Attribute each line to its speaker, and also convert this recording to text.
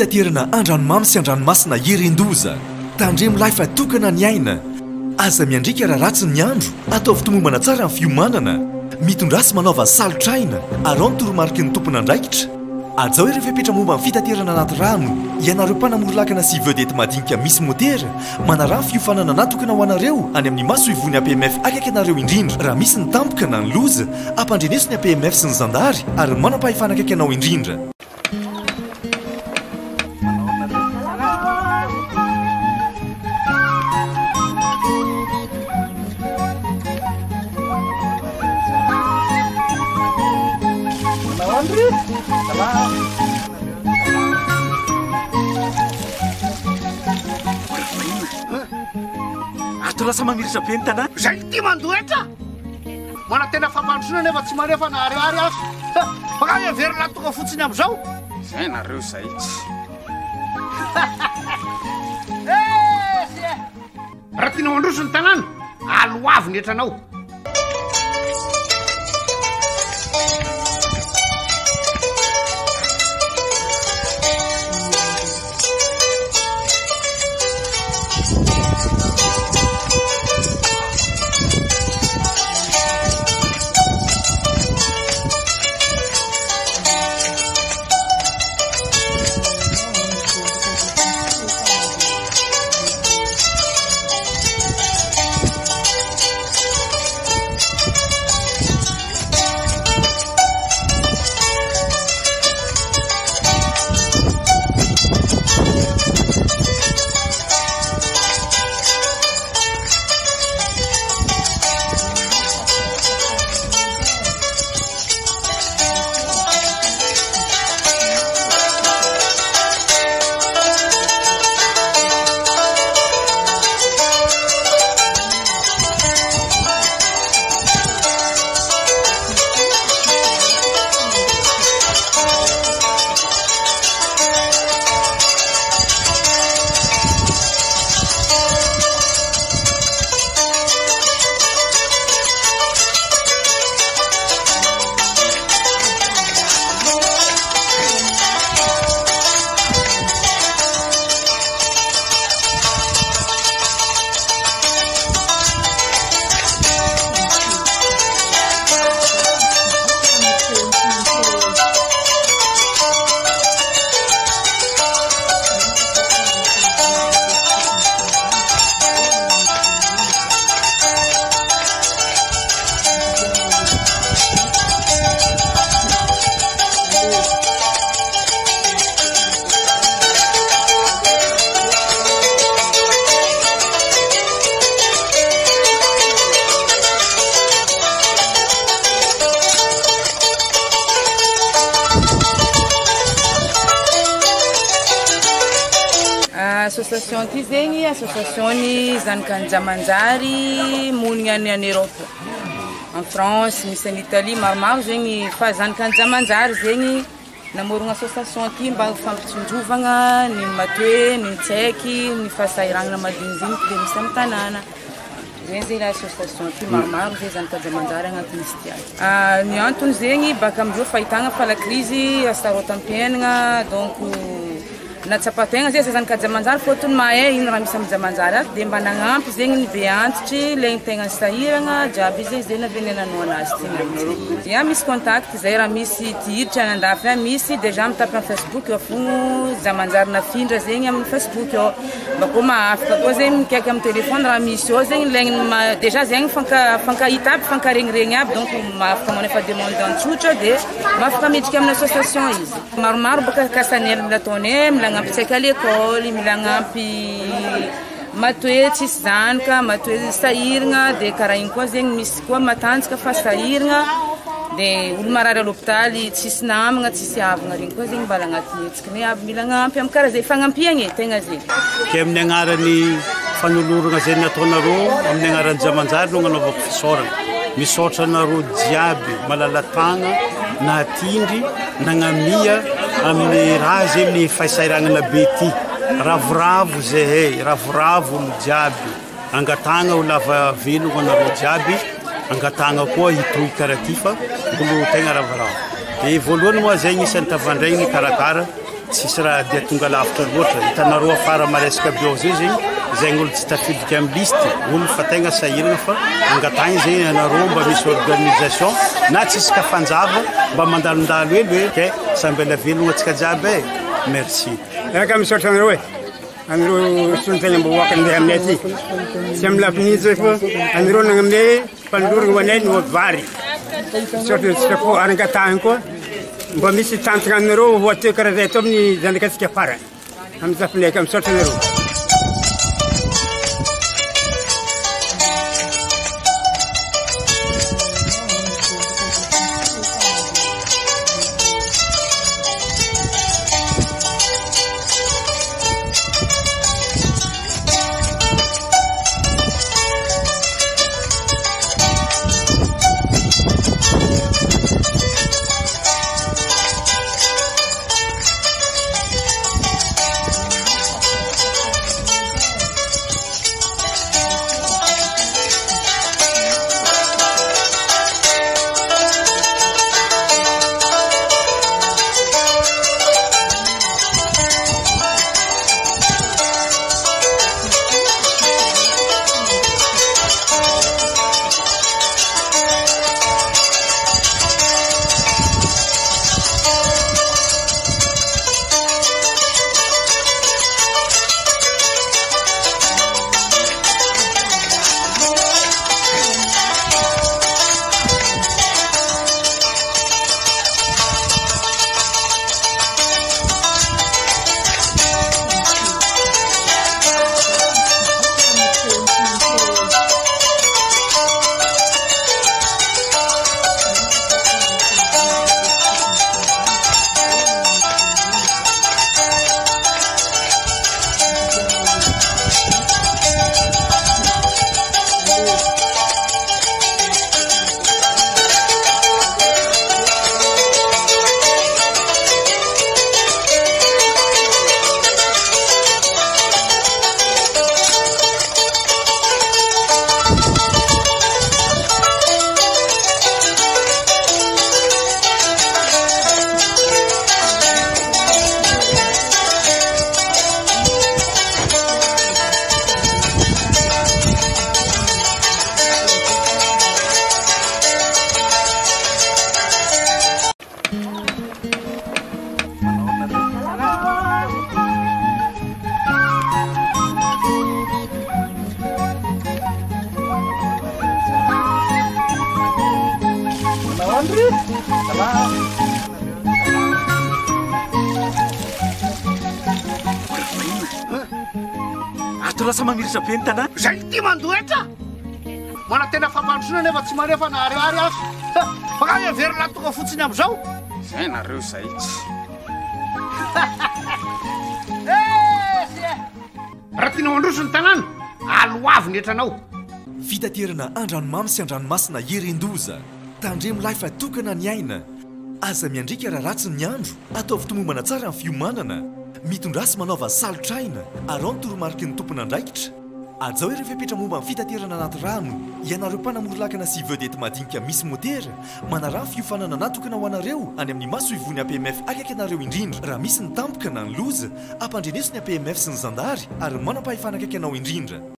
Speaker 1: fitaterana andranomamy sy andranomasina Irendoza. Tandremo life atokana ny aina. Aza miandrika raha ratsy ny andro, atao fitomombana tsara ny fiomanana. Mitondrasy manaova salotraina, arao ny toromarika ny tompon'andraikitra. Azao ireo fepetra momba ny fitaterana anaty rano. Ianareo mpanamory-lakana sy vedety madinika misy motera, manarano fiofanana natokana ho anareo any amin'ny maso ivony APMF akaiky anareo indrindra. Raha misy ny tampoka na ny loza, ampandreneso ny APMF sy ny zandary ary manam-pahefana akaiky anao indrindra.
Speaker 2: Ato lasa mamiritra be ny tanàna.
Speaker 3: Zay ty mandoetra. Mana tena fampandrosona nefa tsy manefa na ariary azy. Fa everina toka fotsiny am'izao.
Speaker 2: Zay nareo zay tsy.
Speaker 3: Raha tiana mandroso ny tanàna, aloavy ny etranao.
Speaker 4: Association ty zegny association ny zanakan'ny Manjary monigna any Europe. En France, misy en Italie maromaro zegny fa zanakan'ny Manjary zegny namorogna association ty mba fampitsonjovagna ny matoe, ny tsaiky, ny fahasahiranana madinidinika dia misy amin'ny tanàna. Zegny zay la association ty maromaro zay zanakan'ny Manjary agnatin'izy ty any. Ny antony zegny baka amindreo fahitagna fa la crise astarotam-piainana donc natsapategna zay zanakan'ny Manjary fotony mahay ino raha misy amin'ny Manjary ato dia mba nagnampy zegny ny be antitry legny tegna ny sahiragna jiaby zay zay navenenanao anazy ty. Ya misy contact zay raha misy tihiritry any andafy any misy déjà mitapy amin'ny Facebook eo fogno Manjary nafindra zegny amin'ny Facebook eo. Bakô mahafaka koa zegny mikaiky amin'ny téléphone raha misy eo zegny legny déjà zegny fankahita aby fankaregniregny aby donc mahafaka manefa demande antsotra dia mahafaka miditra amin'ny association izy. Maromaro baka Casanel nataonay milagnampy tsaiky à l'école, milagnampy matoe tsisy zanaka, matoe sahiragna dia karaha igny koa zegny misy koa matanjaka fa sahiragna dia olo marary à l'hôpitaly tsisy namagna, tsisy havagna regny koa zegny mbala agnatin'ny hetsikiny aby milagnampy amin'ny karaha zay fagnampiagna e tegna zegny.
Speaker 5: Ke amin'ny agnarany fanoloragna zay nataonareo amin'ny agnaran'ny Manjary no nanaovako fisaorana. Misaotra anareo jiaby malalatagna na tindry nagnamia amin'ny raha zay amin'ny fahasahiranana be ty. Ravoravo zay ravoravo olo jiaby angatagna ho lava velogna anareo jiaby angatagna koa hitohy karaha ty fa olo tegna ravoravo. Dia voalohany moa zay isan'ny tavandraigny karakara tsisy raha dia tonga lavitra loatra hitanareo afara maresaka bio zay zegny zay gn'olo tsy tafidika amin'ny listy olo fa tegna sahirana fa angatagny zegny anareo mba misy organisation na tsisy ka fanjava mba mandalondalo elo hoe ke sambela velogna atsika jiaby e merci
Speaker 6: aka misaotra anareo e anareo sontegna mba hoaka andeha aminay aty tsy amin'ny lafinitsy zay fa anareo nagnamine mpanolorana ho anay no vary misaotra tsika ko arangatahany koa mba misy tantagna anareo hoateo karaha zay atao amin'ny zanakatsika afara amin'ny zafinay ka misaotra anareo
Speaker 2: ato lasa mamiritra be ny tanàna
Speaker 3: zay ty mandoetra mana tena fampandrosona nefa tsy manefa na ariary azy fa very latoka fotsiny am'izao
Speaker 2: zay nareo zay tsy
Speaker 3: raha tiana mandroso ny tanàna aloavy ny etranao
Speaker 1: fitaterana andranomamy sy andranomasina erendoza tandremo lahy fa tokana ny aina aza miandrika raha ratsy ny andro atao fitomombana tsara ny fiomanana mitondrasy manaova salotraina arao ny toromarika ny tompona andraikitra ajao ireo fepetra momba ny fitaterana anaty rano ianareo mpanamorolakana sy vedety madinika misy motera manarano fiofanana natokana ho anareo any amin'ny maso ivony APMF akaiky anareo indrindra raha misy ny tampoka na ny loza ampandreneso ny APMF sy ny zandary ary manampahifanakaiky anao indrindra